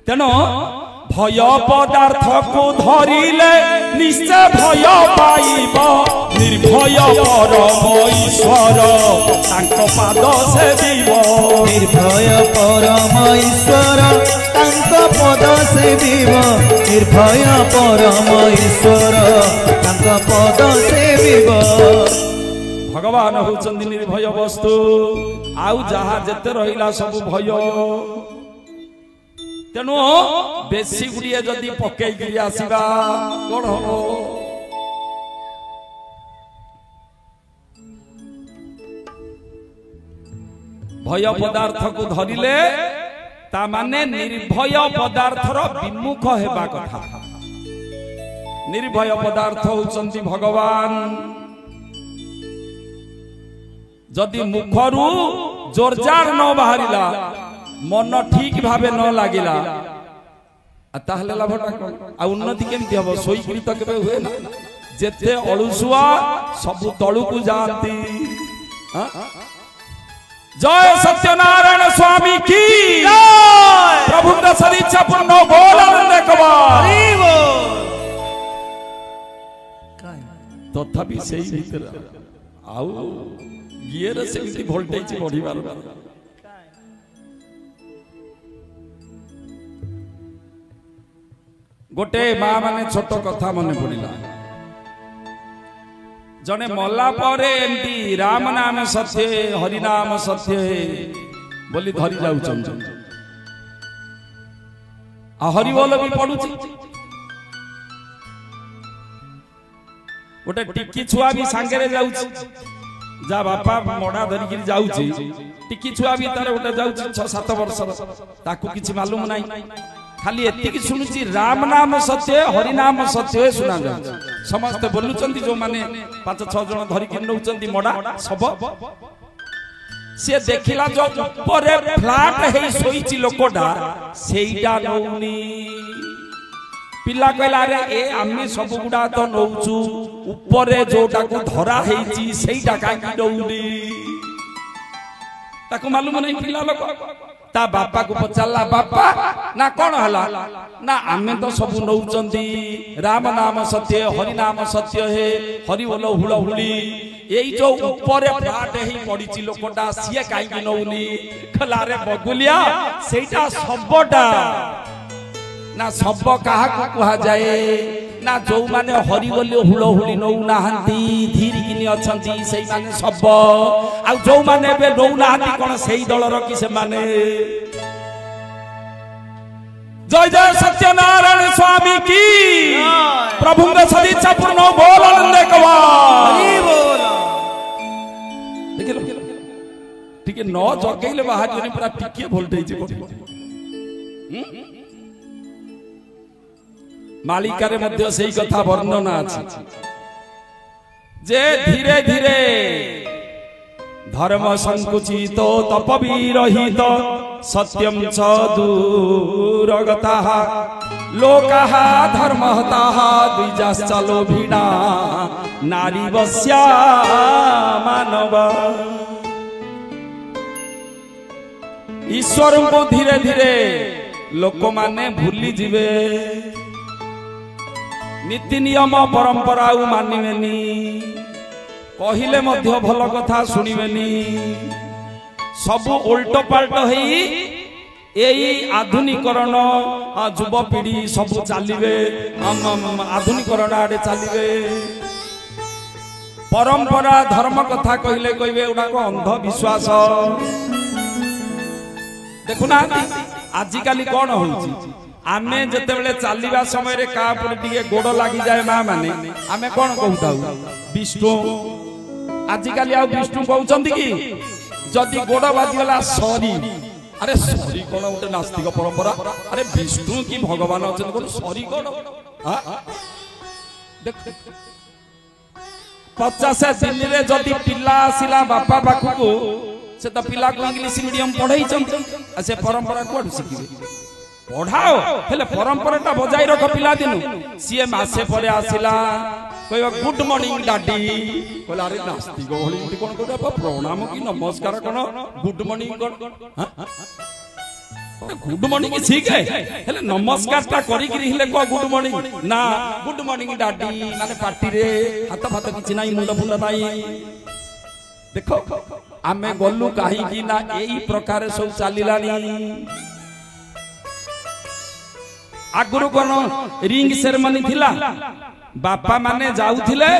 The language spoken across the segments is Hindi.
तेणु भय पदार्थ को धरिले निश्चय भय पाइब निर्भय परम ईश्वर तांको पाद सेविब निर्भय परम ईश्वर तांको पद सेविब निर्भय परम ईश्वर तांको पद सेविब भगवान होचंदी निर्भय वस्तु आउ जहा जेते रहिला सब भय तेणु बेसी गुड़िए जदि पकई आसवा कौन हम भय पदार्थ को धरिले ता माने निर्भय पदार्थर विमुख हेबा कथा। निर्भय पदार्थ होचंती भगवान जदि मुखरू जोरजार न बाहरिला मन ठीक भावे न लागिला ताहले लाभटा कोन आ उन्नति केमती हबो सोईकरी तो केबे हुए ना जेते अळुसुआ सब तळु को जानती। जय सत्यनारायण स्वामी की जय प्रभु का सदिच्छा पूर्ण बोल देखबा तथापि सेही भीतर आउ गियर से वोल्टेज बढ़िबार गोटे माँ माने छोट कथा मन पड़ा जने मला परे एमती राम नाम सत्य हरि नाम सत्य बोली धरी जाऊ हरि बोल भी पड़ुची गोटे टिकी छुआ भी सांगे जाऊ जा बापा मड़ा धरिकी जाऊची टिकी छुआ भी तार गोटे जाऊ 6-7 वर्ष ताकू किछि मालूम नाही खाली एतिकी सुनुची राम नाम सत्य हरि नाम सत्य सुना जा समस्त बोलुचंती जो माने 5-6 जन धरिकी नउचंती मड़ा सब से देखिला जो ऊपर फ्लैट हे सोईची लोकोडा सेईटा नउनी पिला कहला रे ए आम्ही सब गुडा तो नउचू ऊपर जोटा को धरा हेची सेईटा काकी नउनी ताको मालूम नहीं पिला लोक ता बापा को पचाला बापा ना कौन हला ना आमे तो सब नउचंदी राम नाम सत्य हरि नाम सत्य है हरि बोलो हुला हुली एई जो ऊपर फ्लैट हे पड़ीची लोकटा सिए काई नउनी खला रे बगुलिया सेईटा सबटा ना सब कहा को कहा जाए ना जो माने हरि बोले हुलो हुली नौ नाहंती धीरी किनी अछंती सेई माने सब आ जो माने बे नौ नाहंती कोन सेई दलर की से माने। जय जय सत्यनारायण स्वामी की प्रभु के सदिच्छा पूर्ण बोल देखवा देखिलो ठीक न जगैले बाहर जने पूरा टिके वोल्टेज मालिकारे मध्य सही कथा वर्णना अछि जे धीरे धीरे धर्म संकुचित तपवी रहित सत्यम च दूरगतः लोकः धर्महतः द्विजाश्चलो भिना नारी वस्या मानव ईश्वर को धीरे धीरे लोक माने भूली जिवे नीति नियम परंपरा मानिबेनी कहिले मध्य भल कथा सुनिबेनी सब उल्ट पाल्ट है यही आधुनिकरण युवपीढ़ी सब चलिए आधुनिकरण आड़े चलिए परंपरा धर्म कथा कहले कहबे उडा को अंधविश्वास देखुना आजिकाली कौन होउची आमे जते बेले चालिबा समय रे का पर टिके गोड़ लागि जाय मां माने आमे कोन कहउताउ विष्णु आजिकाली आ विष्णु कहउचंती की जदी गोड़ बाजिला सॉरी अरे सॉरी कोन उते नास्तिक परंपरा अरे विष्णु की भगवान अछन कोन सॉरी कोन हां देख 50 दिन रे जदी पिल्ला आसिला बापा पाखु से तो पिला को इंग्लिश मीडियम पढ़ाई से परंपरा कोड शिखिबे पढ़ाओ हेले परंपरा ता बजाई रख पिला दिनु सीए मासे परे आसिला कहबा गुड मॉर्निंग डैडी कहला अरे नास्तिक होली कोन कोन प्रणाम की नमस्कार कोन गुड मॉर्निंग कोन गुड मॉर्निंग ठीक है हेले नमस्कार ता करी कि हिले को गुड मॉर्निंग ना गुड मॉर्निंग डाडी माने पार्टी रे हाथ फात किछि नाही मुंड फुंड नाही देखो आमे गल्लु काहे कि ना एई प्रकार सब चालिलानी आगुरु कोन रिंग सेरेमनी थिला बापा माने जाउथिले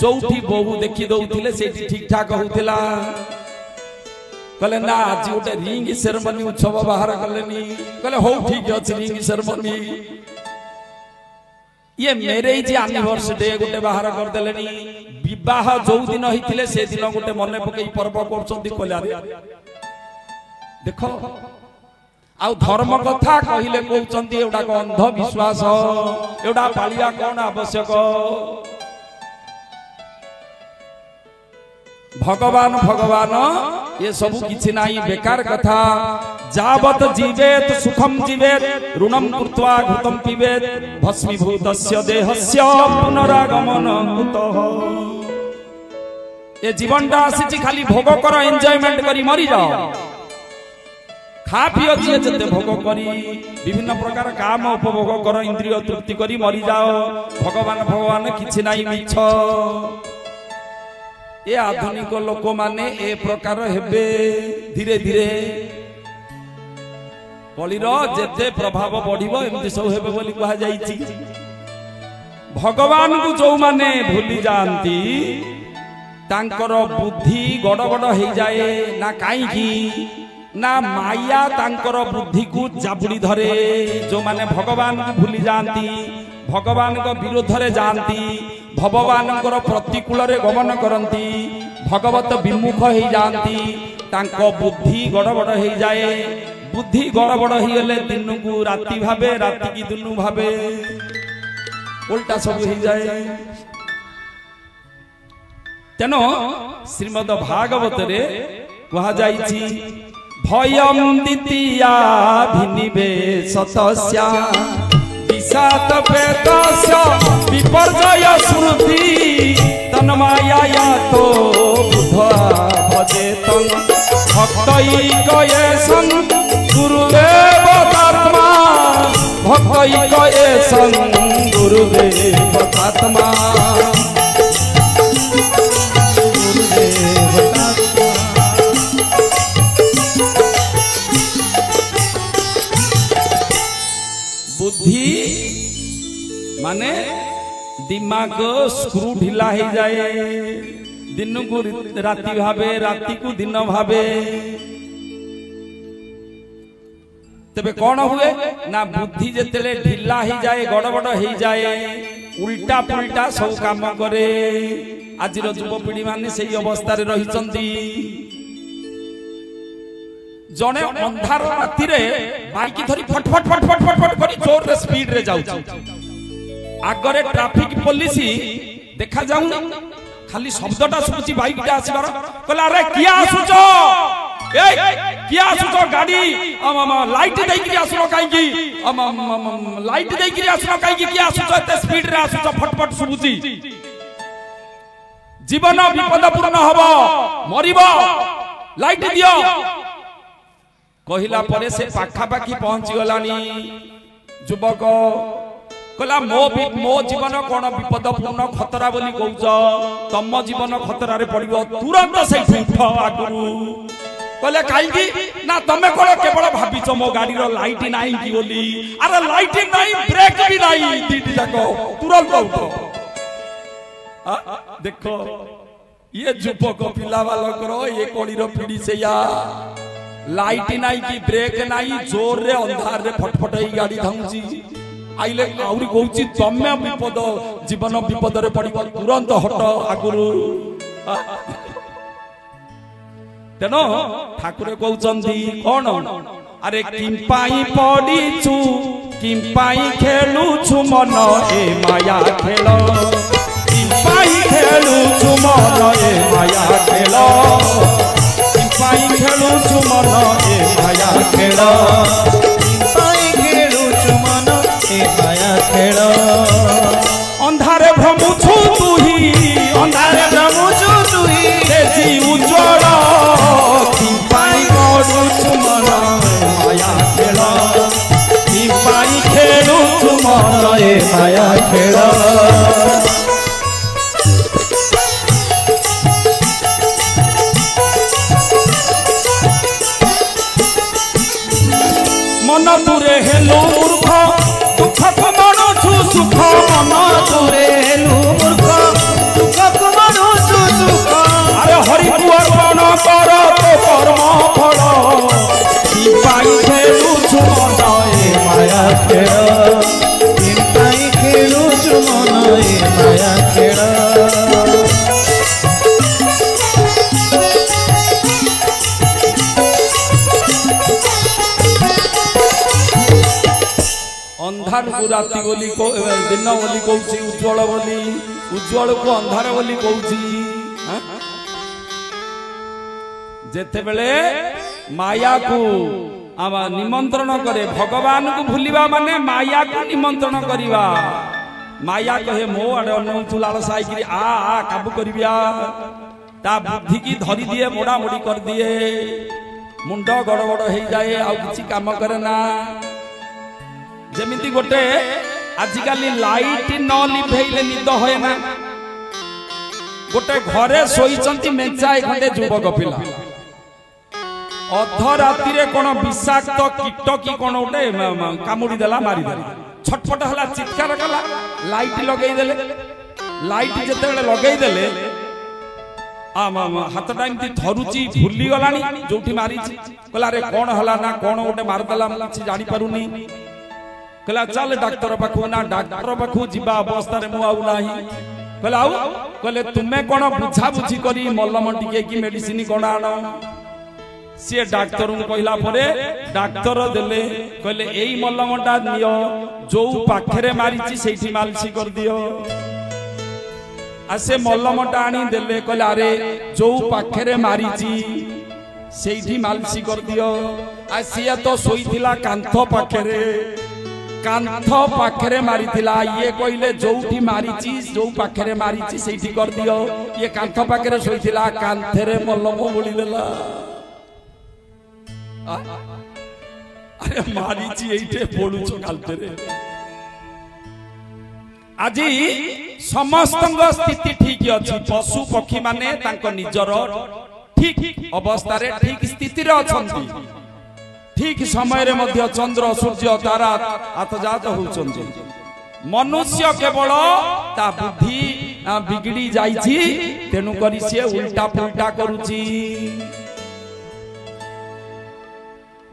जोठी बहु देखि दउथिले सेठी ठीक ठाक होउथिला कहले ना आज गोटे रिंग सेरेमनी उत्सव बाहर कलेनी कहले हो ठीक अछि रिंग सेरेमनी ये मैरिज एनिवर्सरी गोटे बाहर कर देलेनी विवाह जो दिन होइथिले से दिन गोटे मने पकई पर्व करछंती कहले देखो आउ धर्म कथा कहिले कहउचंती एडा को अंध विश्वास एडा पालिया कोन आवश्यक भगवान भगवान ये सब किछि नाही बेकार कथा जावत जीवेत सुखम जीवेत ऋणम कृत्वा घृतम पिबेत भस्मीभूतस्य देहस्य पुनरागमन कुतः ये जीवनटा आसी खाली भोग कर एन्जॉयमेंट करी मरी जाओ खा पियो जिए जते भोग करी विभिन्न प्रकार काम उपभोग कर इंद्रिय तृप्ति करी मरी जाओ भगवान भगवान किछि नाही मिछ ये आधुनिक लोक माने ए प्रकार हेबे धीरे धीरे कलिर जेते प्रभाव बढ़िबो एमति सब हेबे बोली कहा जाईची भगवान को जो माने भूली जानती तांकर बुद्धि गड़बड़ हो जाए ना काईकी ना माया तांकर बुद्धि को जाबुड़ी धरे जो माने भगवान को भूली जानती भगवान को विरोध रे जानती भगवान प्रतिकूल रे गमन करती भगवत विमुख हो जानती तांको बुद्धि गड़बड़ हो जाए बुद्धि गड़बड़ हो गले दिन को राति भावे राति की दिन भावे उल्टा सब हो जाए तेनो श्रीमद् भागवत रे कहा जाइछि भयम द्वितीया भिनिवेशतस्या विषाद वेदस्य विपर्जय श्रुति तन्माया तो बुधा भजेतं भक्तैकयेषं गुरुदेवतात्मा भक्तैकयेषं गुरुदेवतात्मा बुद्धि माने दिमाग स्क्रू ढिला हो जाए दिन को राति भावे राति को दिन भावे तबे कौन हुए ना बुद्धि जेतेले ढिला हो जाए गड़बड़ हो जाए उल्टा पुल्टा सब काम करे आज युवपीढ़ी माने सही अवस्था रे रहिचंती जने अंधार राति रे बाइक धरी फट फट फट फट फट फट करी जोर रे स्पीड रे जाउ आगरे ट्रैफिक पुलिस देखा जाउ खाली शब्दटा सुची बाइकटा आसीबार कहला अरे किया आसुचो ए किया आसुचो गाड़ी लाइट देई कि आसुनो काई की लाइट देई कि आसुनो काई की किया आसुचो एते स्पीड रे आसुचो फट फट सुबुची जीवन विपदपूर्ण हबो मरिबो लाइट दियो कहिला परे से पाखा पाखी पहुंची गलानी युवक कहला मो जीवन कोन विपदपूर्ण खतरा बोली कहउछ तम जीवन खतरा रे पड़िबो तुरंत से उठ आगुरु कहले काईकी ना तमे कोन केवल भाबिछ मो गाड़ी रो लाइट नाही की बोली अरे लाइट नाही ब्रेक भी नाही दीदी जाको तुरंत उठ देखो ये युवक पिला वाला करो ये कोड़ी रो पीड़ी से या लाइट नाई की ब्रेक नाई जोर रे अंधार रे फटफटाई गाड़ी धाउची आइले आउरी कहउची तमे विपद जीवन विपद रे पड़िबो तुरंत हट आगुरु तेनो ठाकुर कहउचंदी कोन अरे किंपाई पड़ीछु किंपाई खेलुछु मन ए माया खेल किंपाई खेलुछु मन ए माया खेल पाई खेलु चुमन ए माया खेल पाई खेलु चुमन ए माया खेल अंधारे भ्रमुछु तुही अंधारे भ्रमुछु तुही तेजी उज्जवल पाई करू चुमन ए माया माया खेल मन तुरे हेलो मूर्ख दुख को मनुछु सुख मन तुरे हेलु मूर्ख दुख को मनुछु सुख अरे हरि को अर्पण कर तो कर्म फल पाई खेलु मन माया खेल पाई खेलु मन माया खेल अंधार को राति बोली दिन बोली कहूँ उज्ज्वल बोली उज्ज्वल को अंधार बोली कहूँ जेते बेले माया को निमंत्रण करे भगवान को भूलिबा माने माया को निमंत्रण करिबा माया कहे मो आडे अनौतु लालसाई करी आ काबू करिबिया ता बुद्धि की धरी दिए मोड़ा मोड़ी कर दिए मुंड गड़ गड़ हो जाए आ किछि काम करे ना जेमिति गोटे आजिकाली लाइट न लिभेइले निद होए ना गोटे घरे सोईचंती मेंचाए खंडे युवक पिला अध राति रे कोन विषाक्त कीट की कोन गोटे कामुडी देला मारी देला छटपट हला चित्कार कला लाइट लगेई देले लाइट जते बेले लगेई देले हाथ टाइम थरुची भूली गलानी जोठी मारीची कहला रे कोन हला ना कोन गोटे मार देला किछि जानि पारुनी कहला चल डाक्टर पाखु ना डाक्टर पाखु जीवा अवस्था रे मु आउ नाही कहला आउ कहले तुमे कोन बुझा बुझी करी मलम टिके की मेडिसिन कोन आनो सी डाक्टर को कहला परे डाक्टर देले कहले एई मलमटा नियो जो पाखरे मारीची सेठी मालिश कर दियो आ से मलमटा आनी देले कहले अरे जो पाखरे मारीची सेठी मालिश कर दियो आ सिया तो सोईथिला कांथ पाखरे कांथ पाखरे मारीथिला ये कहले जोठी मारीची जो पाखरे मारीची सेठी कर दियो ये कांथ पाखरे सोईथिला कांथरे मलम बोली देला अरे मारीची एइटे बोलुछो कालते आजी समस्त स्थिति ठीक अछि पशु पक्षी माने तांको निजर ठीक अवस्था रे ठीक स्थिति रे अछंती ठीक समय रे मध्य चंद्र सूर्य तारा आतजात होउछंती मनुष्य केवल ता बुद्धि बिगड़ी जाईछि तेनु करी से उल्टा पुल्टा करूची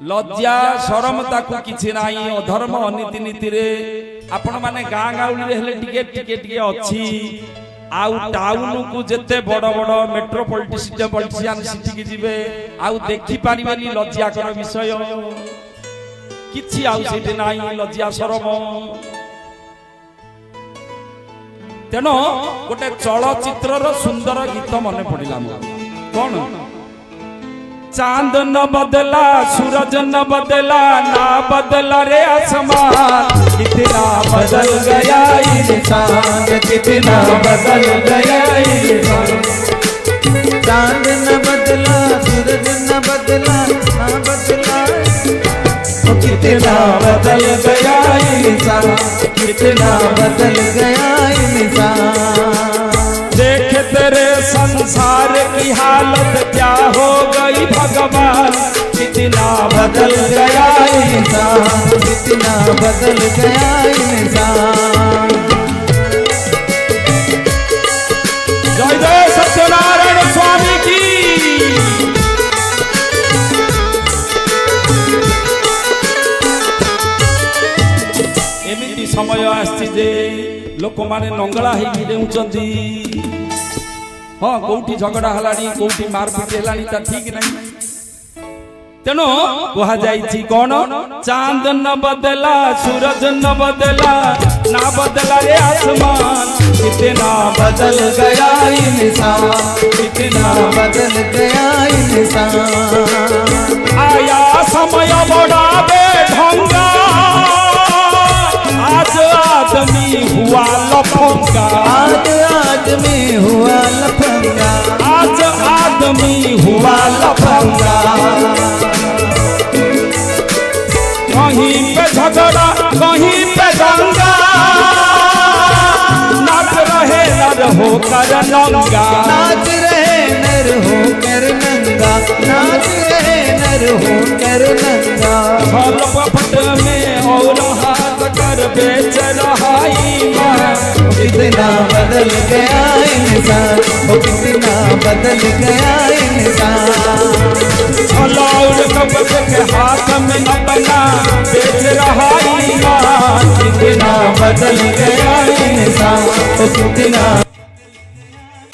लज्जा शरम ताकू किछि नाही अधर्म अनीति नीति रे आपण माने गां गाउली रे हेले टिके टिके टिके अछि आउ टाउन को जते बड़ बड़ मेट्रोपॉलिटिशियन सिटी की जिवे आउ देखि पारिबेनी लज्जा कर विषय किछि आउ सेटे नाही लज्जा शरम तेनो गोटे चलचित्र रो सुंदर गीत मने पडिला कोन चांद न बदला सूरज न बदला ना बदला रे आसमान कितना बदल गया इंसान कितना बदल गया इंसान चांद न बदला सूरज न बदला ना बदला कितना बदल गया इंसान कितना बदल गया इंसान देख तेरे संसार की हालत क्या हो गई भगवान कितना बदल गया इंसान कितना बदल गया इंसान जय जय सत्यनारायण स्वामी की एमिति समय आछि जे लोक माने नंगला हेई देउचंती हाँ कोठी झगड़ा हलानी कोठी मारपीट हलानी ता ठीक नहीं तेनो कहा जाईची कोन चांद न बदला सूरज न बदला ना बदला रे आसमान कितना बदल गया इंसान कितना बदल गया इंसान आया समय बड़ा बेढंगा आज आदमी हुआ लफंगा आज आदमी हुआ लफंगा आज आदमी हुआ लफंगा कहीं पे झगड़ा कहीं पे दंगा होकर नंगा, नाच रहे नर होकर नंगा, नाच रहे नर होकर नंगा। छल कपट में और हाथ कर बेच रहा ईमान। कितना बदल गया इंसान, वो कितना बदल गया इंसान। छल और कपट के हाथ में अपना बेच रहा ईमान। कितना बदल गया इंसान, वो कितना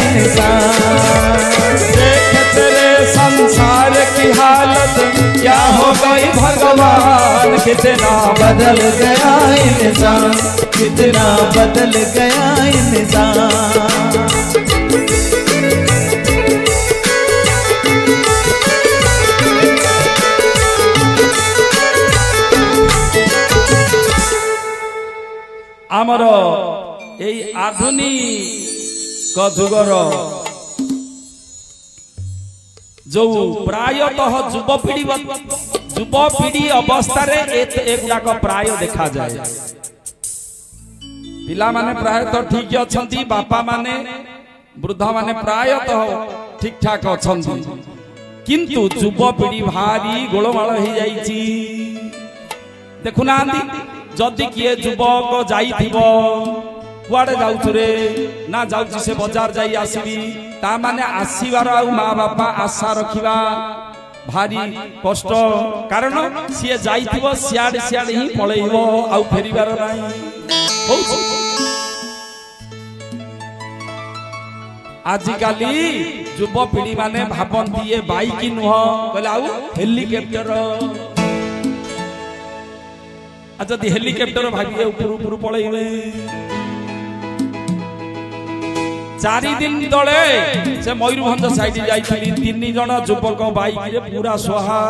इंसान। देख तेरे संसार की हालत क्या हो गई भगवान। कितना बदल गया इंसान, कितना बदल गया इंसान। आमर एई आधुनिक जुगर जो प्रायतः युवपीढ़ी अवस्था एगुड़ाक प्राय देखा जाए। पिला माने प्रायतः ठीक अच्छी, बापा माने वृद्धा माने प्रायतः ठीक ठाक अच्छी, किंतु युवपीढ़ी भारी गोलमाल हो जाइछि। देखुना जदि किए युवक जाइथिबो कुआडे जाउछु रे ना जाउछि से बाजार जाई आसीबी, ता माने आसीबार आ माँ बापा आशा रखिबा भारी कष्ट। कारण सीए जाइथिबो सियाडे सियाडे ही पळेइबो आ फेरिबार नाही। आजिकाली युवपीढ़ी माने भाबंती ये बाइक नुह कहले आउ हेलिकॉप्टर। जदि हेलिकॉप्टर भागे ऊपर ऊपर पळेइबे। 4 दिन तले से मयूरभंज साइड जाइथिली, 3 जण युवक बाइक रे पूरा सोहा।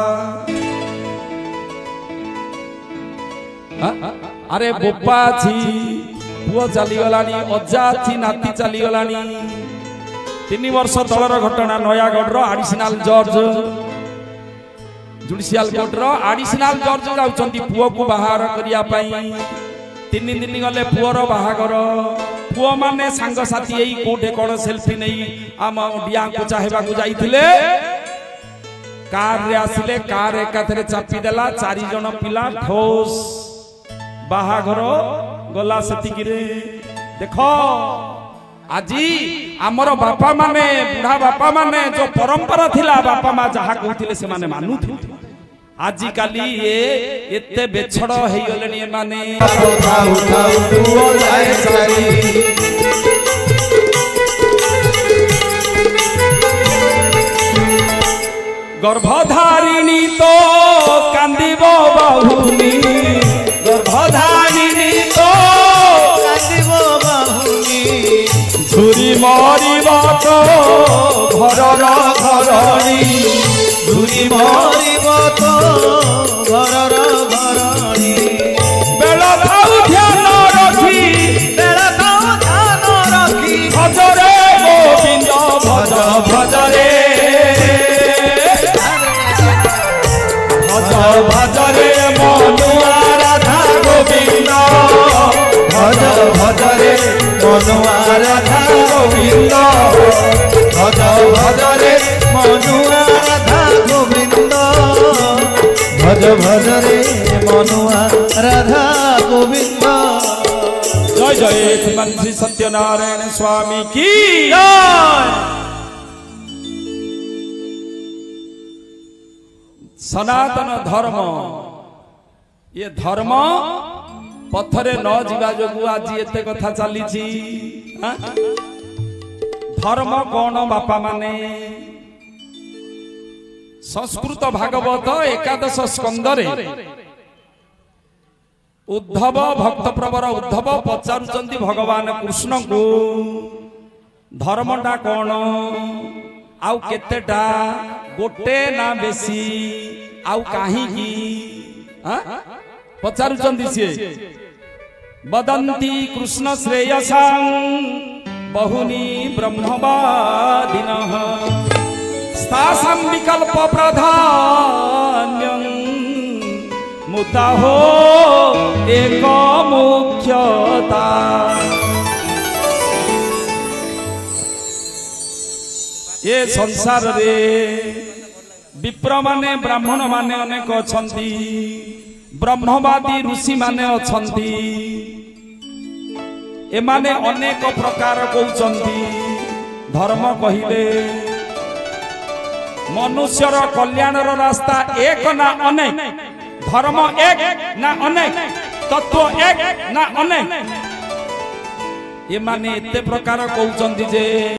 अरे बोपा छी पुओ चली गलानी, अजा छी नाती चली गलानी। 3 वर्ष तलर घटना नयागढ़ आडिशनल जज जुडिशियल कोर्ट आडिशनल जज जाउचंती पुओ को बाहर करिया पई। 3 दिन गले पुओर बाहागर, पुओ माने सांग साथी एई कोठे कोन सेल्फी नै आम डिया को चाहेबा को जाइथिले। कार रे आसिले, कार एकाथरे चापी देला, 4 जण पिला ठोस बाहागर गला सतिकी रे। देखो आजी आमर बापा माने बुढ़ा बापा माने जो परंपरा थिला, बापा माँ जहा कहथिले से माने मानुथिले। आजी काली ये एते बेछड़ हेई गलेनी ए माने। उठाओ उठाओ पुओ जाए सारी, गर्भधारिणी तो कांदिबो बहुनी, गर्भधारिणी तो कांदिबो बहुनी। झुरी मरिबो तो घरर घरणी, झुरी मरिबो तो घरर घरणी। बेला थाउ ध्यान रखी, बेला थाउ ध्यान रखी। भजरे गोविंद भज भजरे, भज भजरे मनुआ राधा गोविंद, भज भजरे मनुआ राधा गोविंद, भज भजरे मनुआ राधा गोविंद, भज भजरे मनुआ राधा गोविंद। जय जय श्री सत्यनारायण स्वामी की जय। सनातन धर्म ये धर्म पथरे न जीवा जोगु आज एते कथा चली। धर्म कौन बापा माने? संस्कृत भागवत 11 स्कंदरे उद्धव भक्त प्रवर उद्धव पचारुचंदी भगवान कृष्ण को धर्मटा कौन आउ केतेटा गोटे ना बेसी आउ काहे की पचारुचंदी से वदंती कृष्ण श्रेयसां बहुनी ब्रह्मवादिनः स्तासां विकल्प प्राधान्यं मुता हो एक मुख्यता। संसार रे विप्र माने ब्राह्मण माने अनेक अछंती ब्रह्मवादी ऋषि माने अछंती एमाने अनेक प्रकार कहउचंती धर्म कहिले मनुष्यर कल्याणर रास्ता एक ना अनेक धर्म एक ना अनेक तत्व एक ना अनेक एमाने एते प्रकार कहउचंती जे